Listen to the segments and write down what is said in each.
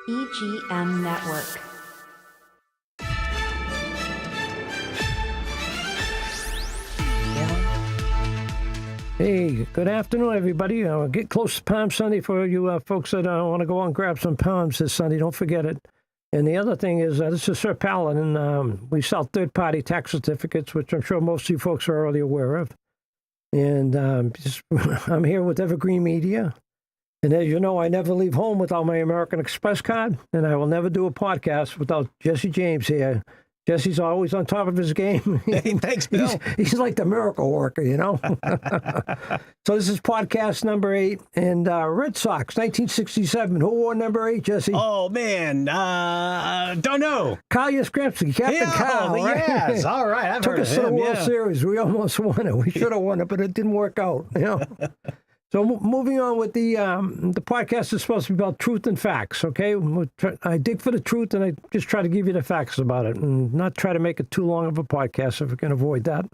EGM Network. Hey, good afternoon, everybody. Get close to Palm Sunday for you folks that want to go out and grab some palms this Sunday. Don't forget it. And the other thing is, this is Sir Paladin. We sell third-party tax certificates, which I'm sure most of you folks are already aware of. And I'm here with Evergreen Media. And as you know, I never leave home without my American Express card, and I will never do a podcast without Jesse James here. Jesse's always on top of his game. Hey, thanks, Bill. He's like the miracle worker, you know? So this is podcast number 8, and Red Sox, 1967. Who wore number 8, Jesse? Oh, man. Don't know. Carl Yastrzemski, Captain Carl, right? Yes, all right. I've Took heard us of to the him, World yeah. Series. We almost won it. We should have won it, but it didn't work out, you know? So moving on with the podcast is supposed to be about truth and facts, okay? I dig for the truth, and I just try to give you the facts about it, and not try to make it too long of a podcast if we can avoid that.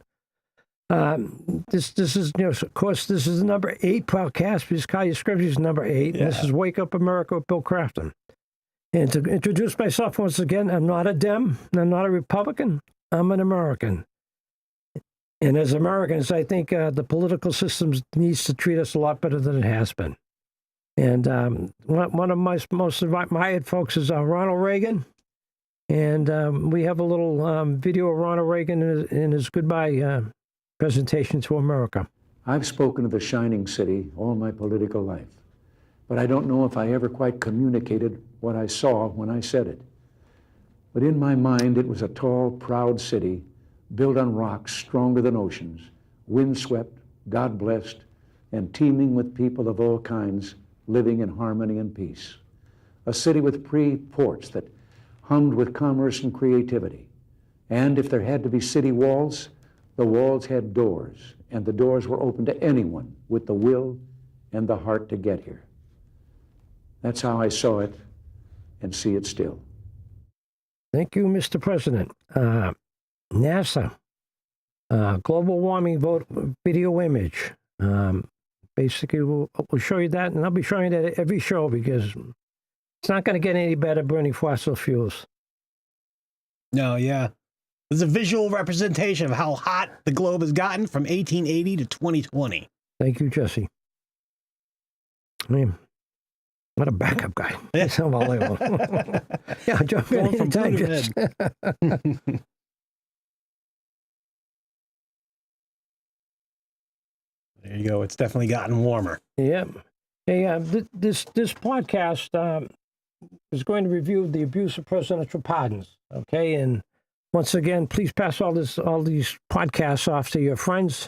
This is, you know, of course, this is the number 8 podcast, because Carl Yastrzemski is number 8, Yeah. and this is Wake Up America with Bill Crafton. And to introduce myself once again, I'm not a Dem, I'm not a Republican, I'm an American. And as Americans, I think the political system needs to treat us a lot better than it has been. And one of my most admired folks is Ronald Reagan. And we have a little video of Ronald Reagan in his goodbye presentation to America. I've spoken of the shining city all my political life, but I don't know if I ever quite communicated what I saw when I said it. But in my mind, it was a tall, proud city built on rocks stronger than oceans, windswept, God-blessed, and teeming with people of all kinds living in harmony and peace. A city with free ports that hummed with commerce and creativity. And if there had to be city walls, the walls had doors, and the doors were open to anyone with the will and the heart to get here. That's how I saw it and see it still. Thank you, Mr. President. NASA, global warming video image. Basically, we'll show you that, and I'll be showing that at every show because it's not going to get any better burning fossil fuels. No, yeah. There's a visual representation of how hot the globe has gotten from 1880 to 2020. Thank you, Jesse. I mean, what a backup guy. That's unbelievable. Yeah, jump in Going from anytime, blue to Jesse. There you go. It's definitely gotten warmer. Yeah. Hey, this podcast is going to review the abuse of presidential pardons. Okay, and once again, please pass all these podcasts off to your friends,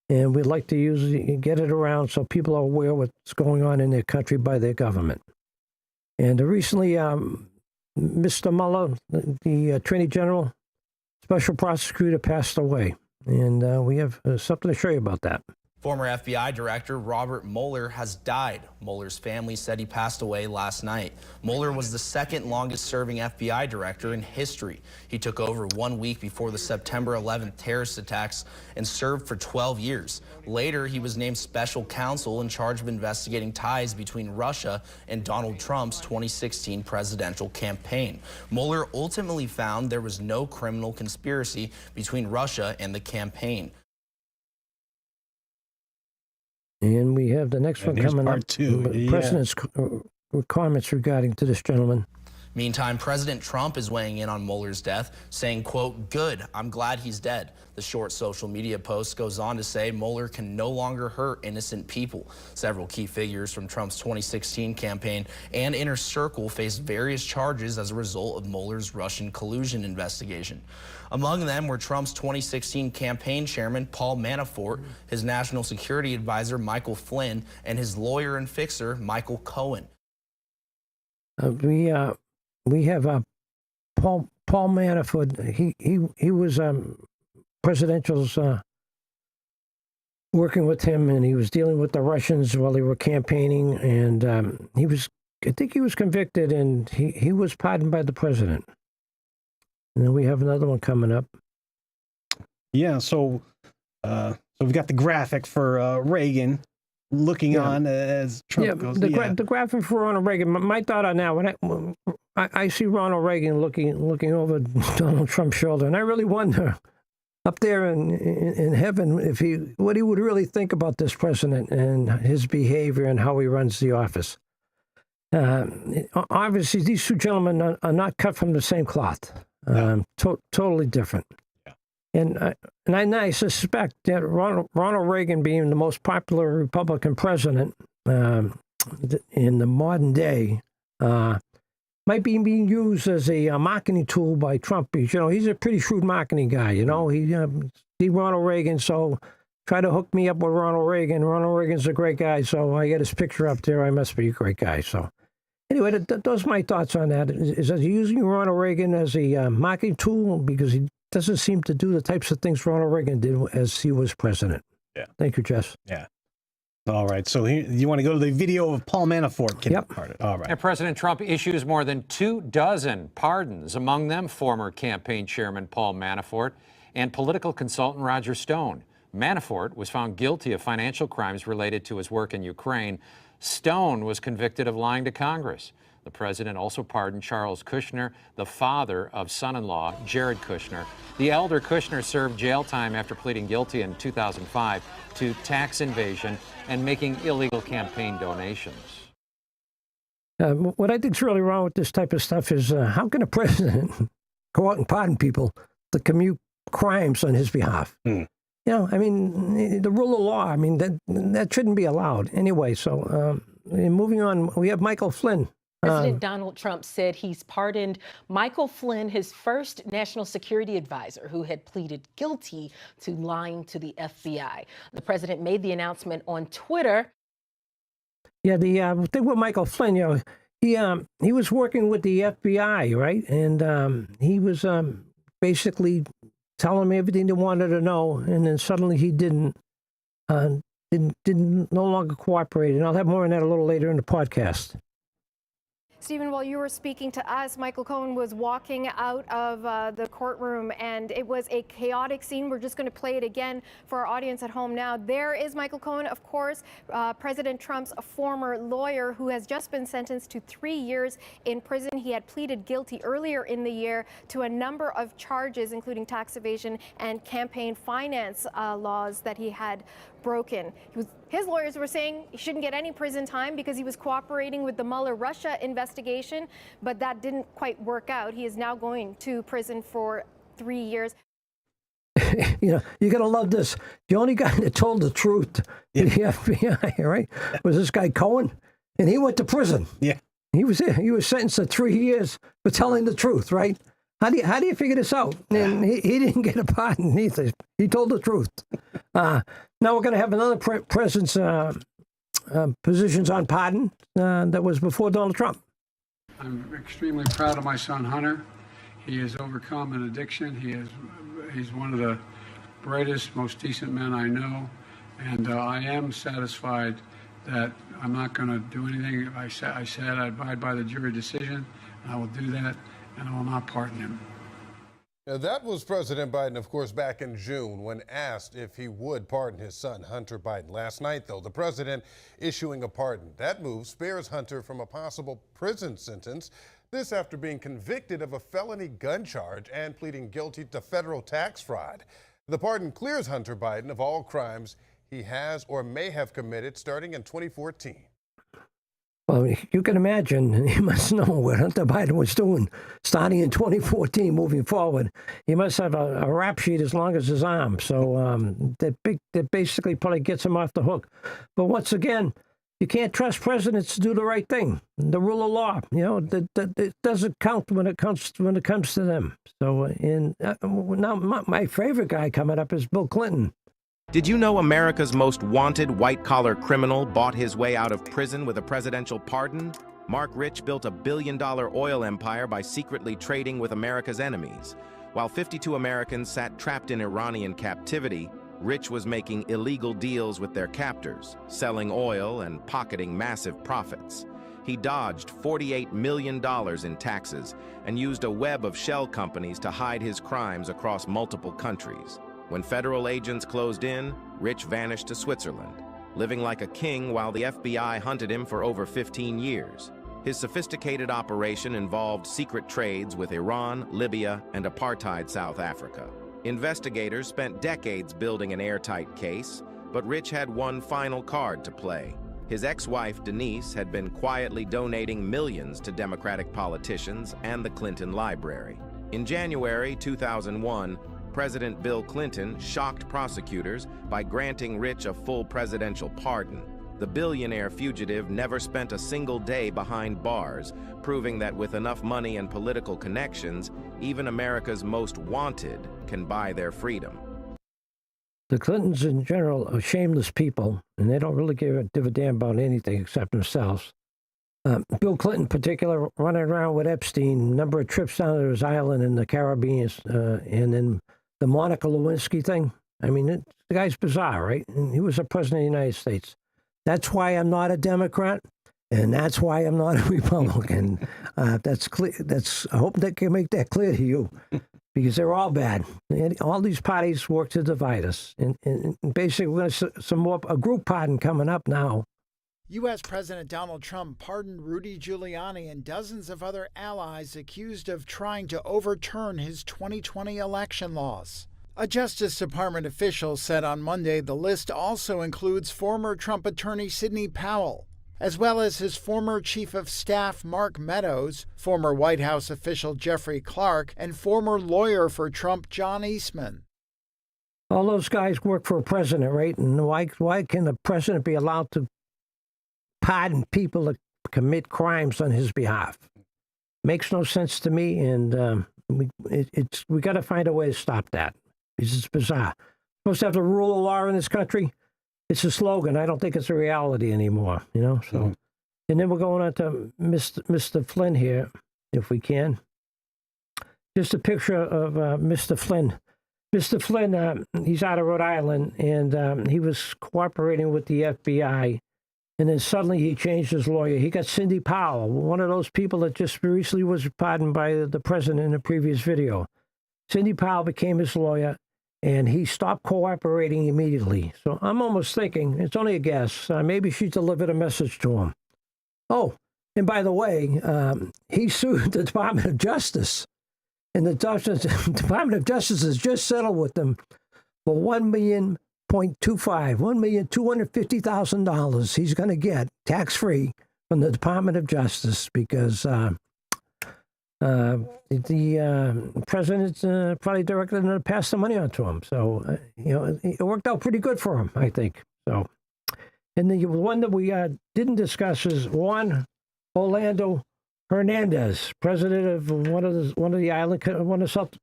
and we'd like to get it around so people are aware what's going on in their country by their government. And recently, Mr. Mueller, the Attorney General, Special Prosecutor, passed away, and we have something to show you about that. Former FBI Director Robert Mueller has died. Mueller's family said he passed away last night. Mueller was the second longest serving FBI director in history. He took over 1 week before the September 11th terrorist attacks and served for 12 years. Later, he was named special counsel in charge of investigating ties between Russia and Donald Trump's 2016 presidential campaign. Mueller ultimately found there was no criminal conspiracy between Russia and the campaign. And we have the next one coming up. Part 2. Yeah. President's comments regarding to this gentleman. Meantime, President Trump is weighing in on Mueller's death, saying, quote, "Good, I'm glad he's dead." The short social media post goes on to say Mueller can no longer hurt innocent people. Several key figures from Trump's 2016 campaign and inner circle face various charges as a result of Mueller's Russian collusion investigation. Among them were Trump's 2016 campaign chairman, Paul Manafort, his national security advisor, Michael Flynn, and his lawyer and fixer, Michael Cohen. We have Paul Manafort. He was presidential's working with him, and he was dealing with the Russians while they were campaigning, and I think he was convicted, and he was pardoned by the president. And then we have another one coming up. Yeah, so we've got the graphic for Reagan. looking on as Trump goes. The graphic for Ronald Reagan. My thought on that, when I see Ronald Reagan looking over Donald Trump's shoulder, and I really wonder up there in heaven what he would really think about this president and his behavior and how he runs the office. Obviously, these two gentlemen are not cut from the same cloth. Totally different. Yeah. And I suspect that Ronald Reagan, being the most popular Republican president in the modern day, might be being used as a marketing tool by Trump. Because, he's a pretty shrewd marketing guy. He see Ronald Reagan, so try to hook me up with Ronald Reagan. Ronald Reagan's a great guy, so I get his picture up there. I must be a great guy. So anyway, those are my thoughts on that. Is that using Ronald Reagan as a marketing tool, because he doesn't seem to do the types of things Ronald Reagan did as he was president. Yeah. Thank you, Jess. Yeah. All right. So you want to go to the video of Paul Manafort getting pardoned. All right. And President Trump issues more than 24 pardons, among them former campaign chairman Paul Manafort and political consultant Roger Stone. Manafort was found guilty of financial crimes related to his work in Ukraine. Stone was convicted of lying to Congress. The president also pardoned Charles Kushner, the father of son-in-law Jared Kushner. The elder Kushner served jail time after pleading guilty in 2005 to tax evasion and making illegal campaign donations. What I think is really wrong with this type of stuff is how can a president go out and pardon people that commute crimes on his behalf? The rule of law, that shouldn't be allowed. Anyway, so moving on, we have Michael Flynn. President Donald Trump said he's pardoned Michael Flynn, his first national security advisor, who had pleaded guilty to lying to the FBI. The president made the announcement on Twitter. Yeah, the thing with Michael Flynn, he was working with the FBI, right? And he was basically telling them everything they wanted to know, and then suddenly he didn't no longer cooperate. And I'll have more on that a little later in the podcast. Stephen, while you were speaking to us, Michael Cohen was walking out of the courtroom, and it was a chaotic scene. We're just going to play it again for our audience at home now. There is Michael Cohen, of course, President Trump's former lawyer, who has just been sentenced to 3 years in prison. He had pleaded guilty earlier in the year to a number of charges, including tax evasion and campaign finance laws that he had broken. His lawyers were saying he shouldn't get any prison time because he was cooperating with the Mueller Russia investigation, but that didn't quite work out. He is now going to prison for 3 years. You got to love this. The only guy that told the truth to the FBI, right, was this guy Cohen, and he went to prison. Yeah, he was sentenced to 3 years for telling the truth, right? How do you figure this out? And he didn't get a pardon either. He told the truth. Now we're going to have another president's positions on pardon that was before Donald Trump. I'm extremely proud of my son Hunter. He has overcome an addiction. He's one of the brightest, most decent men I know, and I am satisfied that I'm not going to do anything. I said I'd abide by the jury decision, and I will do that, and I will not pardon him. Now, that was President Biden, of course, back in June when asked if he would pardon his son, Hunter Biden. Last night, though, the president issuing a pardon. That move spares Hunter from a possible prison sentence. This after being convicted of a felony gun charge and pleading guilty to federal tax fraud. The pardon clears Hunter Biden of all crimes he has or may have committed starting in 2014. Well, you can imagine, he must know what Hunter Biden was doing starting in 2014, moving forward. He must have a rap sheet as long as his arm. So that basically probably gets him off the hook. But once again, you can't trust presidents to do the right thing. The rule of law, it doesn't count when it comes to them. So, now my favorite guy coming up is Bill Clinton. Did you know America's most wanted white-collar criminal bought his way out of prison with a presidential pardon? Mark Rich built a billion-dollar oil empire by secretly trading with America's enemies. While 52 Americans sat trapped in Iranian captivity, Rich was making illegal deals with their captors, selling oil and pocketing massive profits. He dodged $48 million in taxes and used a web of shell companies to hide his crimes across multiple countries. When federal agents closed in, Rich vanished to Switzerland. living like a king while the FBI hunted him for over 15 years. His sophisticated operation involved secret trades with Iran, Libya, and apartheid South Africa. Investigators spent decades building an airtight case, but Rich had one final card to play. His ex-wife, Denise, had been quietly donating millions to Democratic politicians and the Clinton Library. In January 2001, President Bill Clinton shocked prosecutors by granting Rich a full presidential pardon. The billionaire fugitive never spent a single day behind bars, proving that with enough money and political connections, even America's most wanted can buy their freedom. The Clintons in general are shameless people, and they don't really give a damn about anything except themselves. Bill Clinton in particular, running around with Epstein, number of trips down to his island in the Caribbean, and then the Monica Lewinsky thing. I mean, the guy's bizarre, right? And he was a president of the United States. That's why I'm not a Democrat, and that's why I'm not a Republican. That's clear. I hope they can make that clear to you, because they're all bad. All these parties work to divide us. And basically, we're going to some more a group pardon coming up now. U.S. President Donald Trump pardoned Rudy Giuliani and dozens of other allies accused of trying to overturn his 2020 election laws. A Justice Department official said on Monday the list also includes former Trump attorney Sidney Powell, as well as his former chief of staff Mark Meadows, former White House official Jeffrey Clark, and former lawyer for Trump John Eastman. All those guys work for a president, right? And why can the president be allowed to pardon people that commit crimes on his behalf? Makes no sense to me, and we got to find a way to stop that. It's bizarre. Supposed to have the rule of law in this country. It's a slogan. I don't think it's a reality anymore, you know? So, And then we're going on to Mr. Flynn here, if we can. Just a picture of Mr. Flynn. Mr. Flynn, he's out of Rhode Island, and he was cooperating with the FBI. And then suddenly he changed his lawyer. He got Cindy Powell, one of those people that just recently was pardoned by the president in the previous video. Cindy Powell became his lawyer, and he stopped cooperating immediately. So I'm almost thinking, it's only a guess, maybe she delivered a message to him. Oh, and by the way, he sued the Department of Justice. And the Department of Justice has just settled with them for $1,250,000 he's going to get tax-free from the Department of Justice because the president probably directed him to pass the money on to him. So, it worked out pretty good for him, I think. So, and the one that we didn't discuss is Juan Orlando Hernandez, president of one of the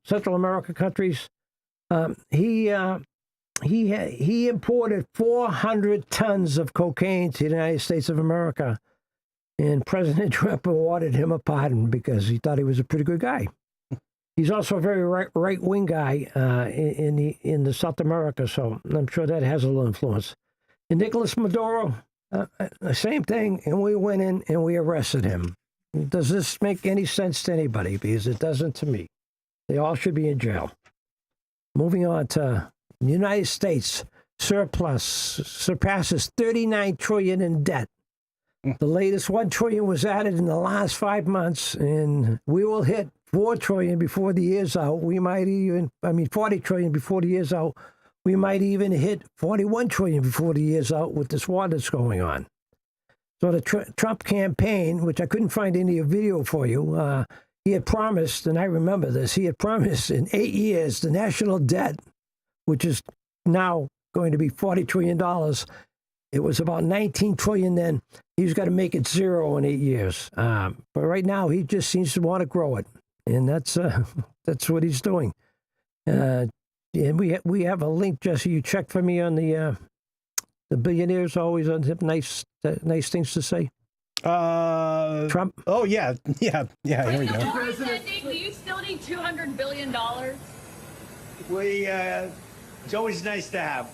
Central America countries. He imported 400 tons of cocaine to the United States of America, and President Trump awarded him a pardon because he thought he was a pretty good guy. He's also a very right-wing guy in the South America, so I'm sure that has a little influence. And Nicolas Maduro, the same thing, and we went in and we arrested him. Does this make any sense to anybody? Because it doesn't to me. They all should be in jail. Moving on to the United States surplus surpasses $39 trillion in debt. The latest $1 trillion was added in the last 5 months, and we will hit $4 trillion before the year's out. $40 trillion before the year's out. We might even hit $41 trillion before the year's out with this war that's going on. So the Trump campaign, which I couldn't find any video for you, he had promised, and I remember this, he had promised in 8 years the national debt, which is now going to be $40 trillion. It was about $19 trillion then. He's got to make it zero in 8 years. But right now, he just seems to want to grow it, and that's what he's doing. And we have a link, Jesse. You check for me on the billionaires always on nice things to say. Trump. Oh yeah. Here we go. Do you still need $200 billion? It's always nice to have.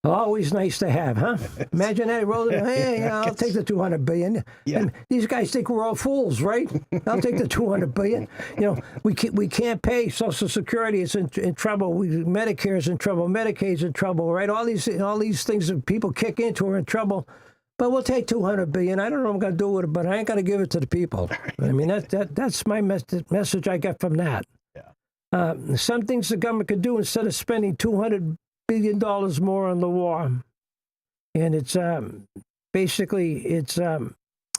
Always nice to have, huh? Imagine that. Hey, I'll take the $200 billion. Yeah. And these guys think we're all fools, right? I'll take the $200 billion. You know, we can't pay Social Security. It's in trouble. Medicare is in trouble. Medicaid's in trouble, right? All these things that people kick into are in trouble. But we'll take $200 billion. I don't know what I'm going to do with it, but I ain't going to give it to the people. I mean, that's my message I get from that. Yeah. Some things the government could do instead of spending $200 billion more on the war, and it's basically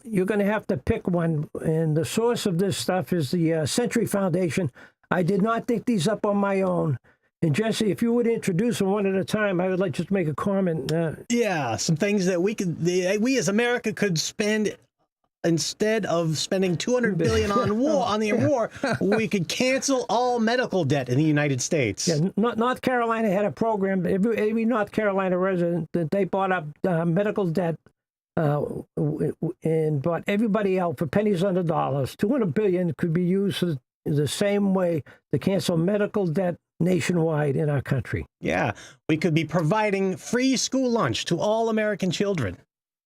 you're going to have to pick one. And the source of this stuff is the Century Foundation. I did not think these up on my own. And Jesse, if you would introduce them one at a time, I would like just make a comment. Yeah, some things that we as America could spend instead of spending $200 billion on war. We could cancel all medical debt in the United States. Yeah, North Carolina had a program. Every North Carolina resident that they bought up medical debt and bought everybody out for pennies on the dollars. $200 billion could be used the same way to cancel medical debt nationwide in our country. Yeah, we could be providing free school lunch to all American children.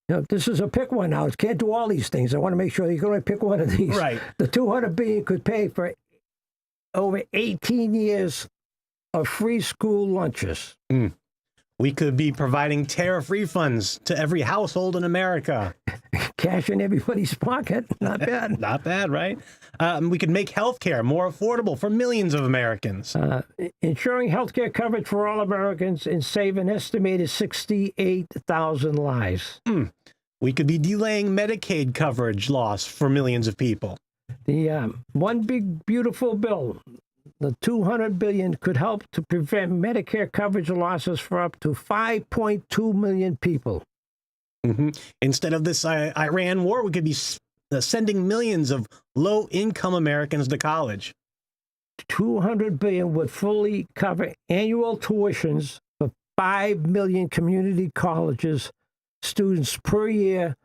Now, this is a pick one now. It can't do all these things. I want to make sure you can only pick one of these. Right. The $200 billion could pay for over 18 years of free school lunches. We could be providing tariff refunds to every household in America. Cash in everybody's pocket. Not bad. Not bad, right? We could make health care more affordable for millions of Americans. Ensuring health care coverage for all Americans and save an estimated 68,000 lives. We could be delaying Medicaid coverage loss for millions of people. The one big, beautiful bill, the $200 billion, could help to prevent Medicare coverage losses for up to 5.2 million people. Instead of this Iran war, we could be sending millions of low-income Americans to college. $200 billion would fully cover annual tuitions for 5 million community colleges students per year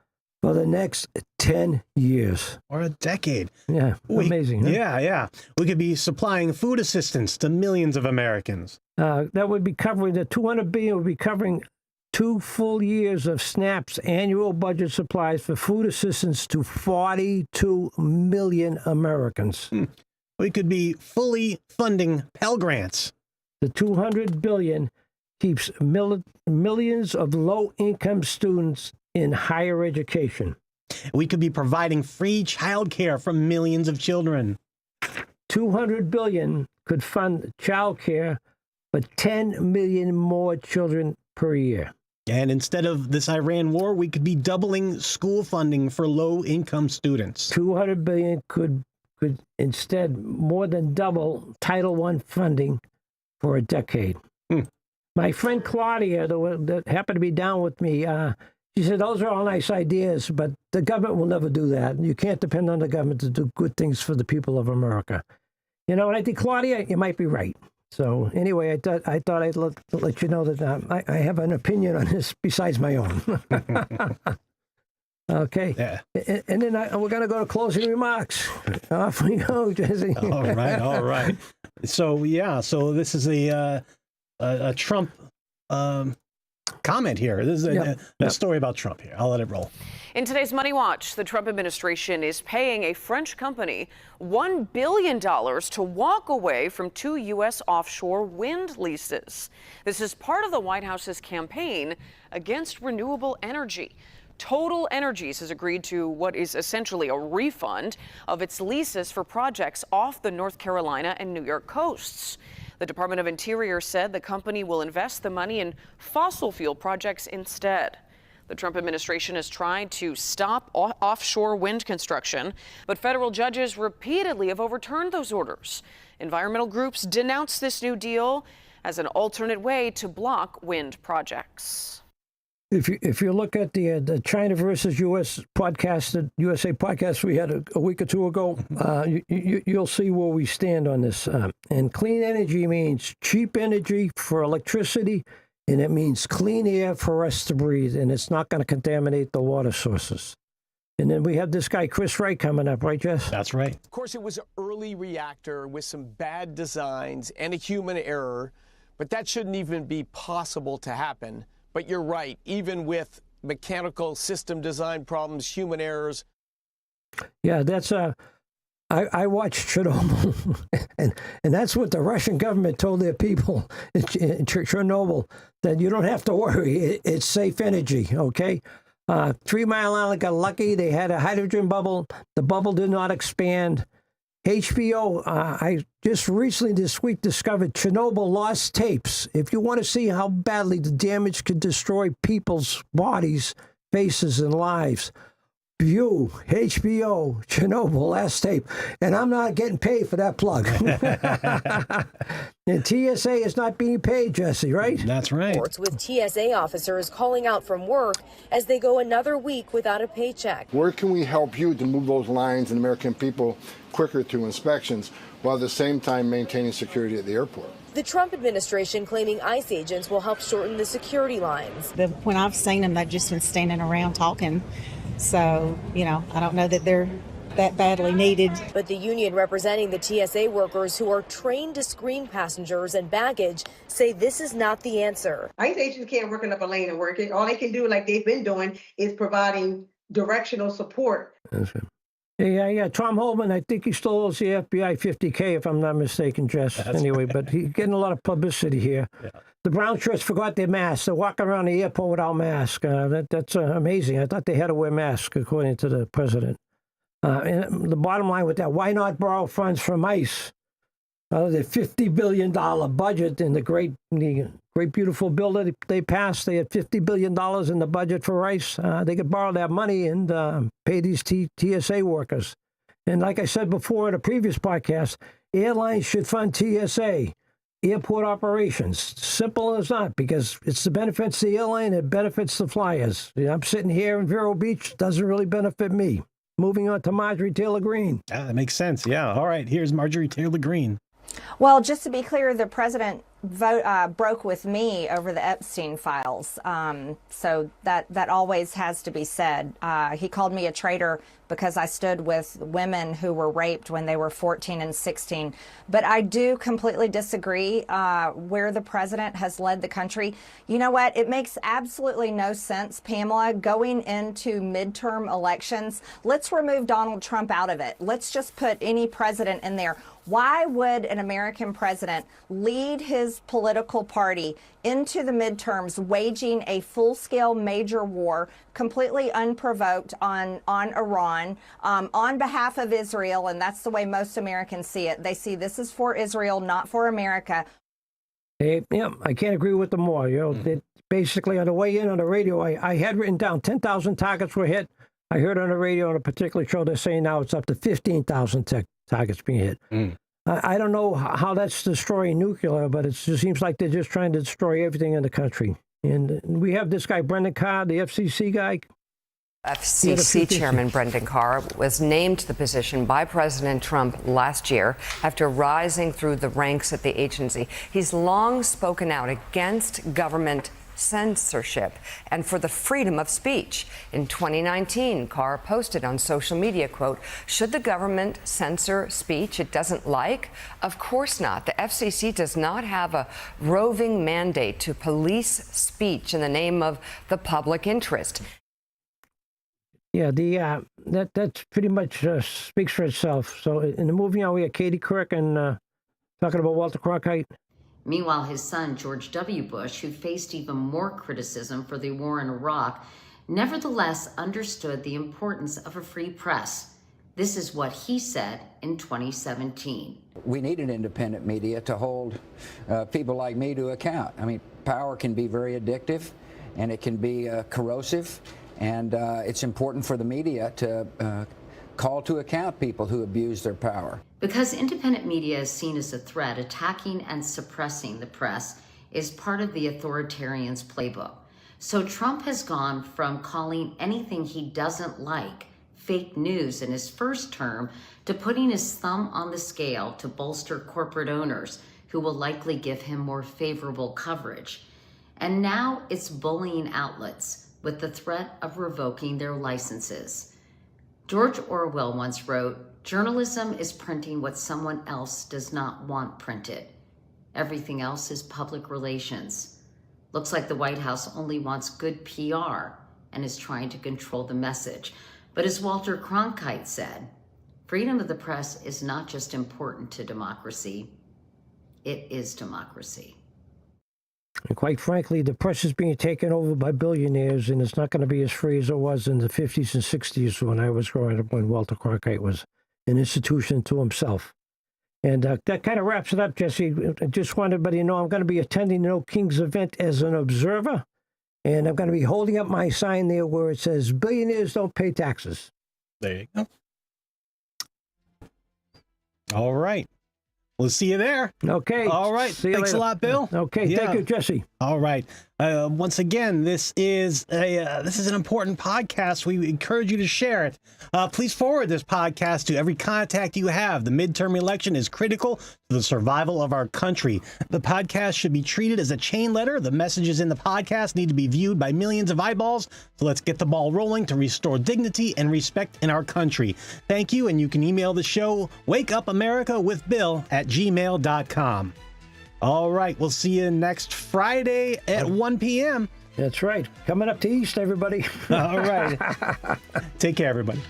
for the next 10 years. Or a decade. Yeah, amazing. Huh? Yeah. We could be supplying food assistance to millions of Americans. That would be covering, the $200 billion would be covering 2 full years of SNAP's annual budget supplies for food assistance to 42 million Americans. We could be fully funding Pell Grants. The $200 billion keeps millions of low-income students in higher education. We could be providing free child care for millions of children. $200 billion could fund child care for 10 million more children per year. And instead of this Iran war, we could be doubling school funding for low-income students. $200 billion could instead more than double Title I funding for a decade. My friend Claudia, that happened to be down with me, she said, those are all nice ideas, but the government will never do that. You can't depend on the government to do good things for the people of America. You know, and I think, Claudia, you might be right. So anyway, I thought I'd let you know that I have an opinion on this besides my own. Okay. Yeah. And then we're going to go to closing remarks. Off we go, Jesse. All right. So this is a Trump comment here. This is a story about Trump here. I'll let it roll. In today's Money Watch, the Trump administration is paying a French company $1 billion to walk away from 2 U.S. offshore wind leases. This is part of the White House's campaign against renewable energy. Total Energies has agreed to what is essentially a refund of its leases for projects off the North Carolina and New York coasts. The Department of Interior said the company will invest the money in fossil fuel projects instead. The Trump administration has tried to stop offshore wind construction, but federal judges repeatedly have overturned those orders. Environmental groups denounce this new deal as an alternate way to block wind projects. If you look at the China versus USA podcast we had a week or two ago, you'll see where we stand on this. And clean energy means cheap energy for electricity, and it means clean air for us to breathe, and it's not going to contaminate the water sources. And then we have this guy, Chris Wright, coming up, right, Jess? That's right. Of course, it was an early reactor with some bad designs and a human error, but that shouldn't even be possible to happen But you're right, even with mechanical system design problems, human errors. Yeah, that's I watched Chernobyl, and that's what the Russian government told their people in Chernobyl, that you don't have to worry, it's safe energy, okay? 3 Mile Island got lucky. They had a hydrogen bubble. The bubble did not expand. HBO, I just recently this week discovered Chernobyl lost tapes. If you want to see how badly the damage could destroy people's bodies, faces, and lives, view HBO Chernobyl last tape. And I'm not getting paid for that plug. And TSA is not being paid, Jesse, right? That's right. With TSA officers calling out from work as they go another week without a paycheck. Where can we help you to move those lines and American people quicker through inspections while at the same time maintaining security at the airport? The Trump administration claiming ICE agents will help shorten the security lines. When I've seen them, they've just been standing around talking. So, I don't know that they're that badly needed. But the union representing the TSA workers who are trained to screen passengers and baggage say this is not the answer. ICE agents can't work in up a lane and work it. All they can do, like they've been doing, is providing directional support. Yeah. Tom Holman, I think he still owes the FBI $50K, if I'm not mistaken, Jess. Anyway, but he's getting a lot of publicity here. Yeah. The brown shirts forgot their masks. They're walking around the airport without masks. That's amazing. I thought they had to wear masks, according to the president. And the bottom line with that, why not borrow funds from ICE? The $50 billion budget in the great beautiful bill that they passed, they had $50 billion in the budget for ICE. They could borrow that money and pay these TSA workers. And like I said before in a previous podcast, airlines should fund TSA, airport operations. Simple as that, because it's the benefits the airline, it benefits the flyers. I'm sitting here in Vero Beach, doesn't really benefit me. Moving on to Marjorie Taylor Greene. Yeah, that makes sense. Yeah. All right. Here's Marjorie Taylor Greene. Well, just to be clear, the president broke with me over the Epstein files. So that always has to be said. He called me a traitor because I stood with women who were raped when they were 14 and 16. But I do completely disagree where the president has led the country. You know what? It makes absolutely no sense, Pamela, going into midterm elections. Let's remove Donald Trump out of it. Let's just put any president in there. Why would an American president lead his political party into the midterms, waging a full-scale major war, completely unprovoked on Iran, on behalf of Israel? And that's the way most Americans see it. They see this is for Israel, not for America. Hey, yeah, I can't agree with them more. Basically, on the way in on the radio, I had written down 10,000 targets were hit. I heard on the radio on a particular show, they're saying now it's up to 15,000 targets being hit. I don't know how that's destroying nuclear, but it just seems like they're just trying to destroy everything in the country. And we have this guy, Brendan Carr, the FCC guy. FCC Chairman Brendan Carr was named to the position by President Trump last year after rising through the ranks at the agency. He's long spoken out against government censorship and for the freedom of speech. In 2019, Carr posted on social media, quote, "Should the government censor speech it doesn't like? Of course not. The FCC does not have a roving mandate to police speech in the name of the public interest." Yeah, that pretty much speaks for itself. So in the movie now we have Katie Couric and talking about Walter Cronkite. Meanwhile, his son, George W. Bush, who faced even more criticism for the war in Iraq, nevertheless understood the importance of a free press. This is what he said in 2017. We need an independent media to hold people like me to account. I mean, power can be very addictive and it can be corrosive, and it's important for the media to call to account people who abuse their power. Because independent media is seen as a threat, attacking and suppressing the press is part of the authoritarian's playbook. So Trump has gone from calling anything he doesn't like fake news in his first term to putting his thumb on the scale to bolster corporate owners who will likely give him more favorable coverage. And now it's bullying outlets with the threat of revoking their licenses. George Orwell once wrote, "Journalism is printing what someone else does not want printed. Everything else is public relations." Looks like the White House only wants good PR and is trying to control the message. But as Walter Cronkite said, freedom of the press is not just important to democracy, it is democracy. And quite frankly, the press is being taken over by billionaires, and it's not going to be as free as it was in the 50s and 60s when I was growing up, when Walter Cronkite was an institution to himself. And that kind of wraps it up, Jesse. I just want everybody to know I'm going to be attending the No Kings event as an observer, and I'm going to be holding up my sign there where it says, billionaires don't pay taxes. There you go. All right. We'll see you there. Okay. All right. See you Thanks later. a lot, Bill. Okay. Yeah. Thank you, Jesse. All right. Once again, this is an important podcast. We encourage you to share it. Please forward this podcast to every contact you have. The midterm election is critical to the survival of our country. The podcast should be treated as a chain letter. The messages in the podcast need to be viewed by millions of eyeballs. So let's get the ball rolling to restore dignity and respect in our country. Thank you, and you can email the show wakeupamerica@gmail.com. All right, we'll see you next Friday at 1 p.m. That's right. Coming up to East, everybody. All right. Take care, everybody.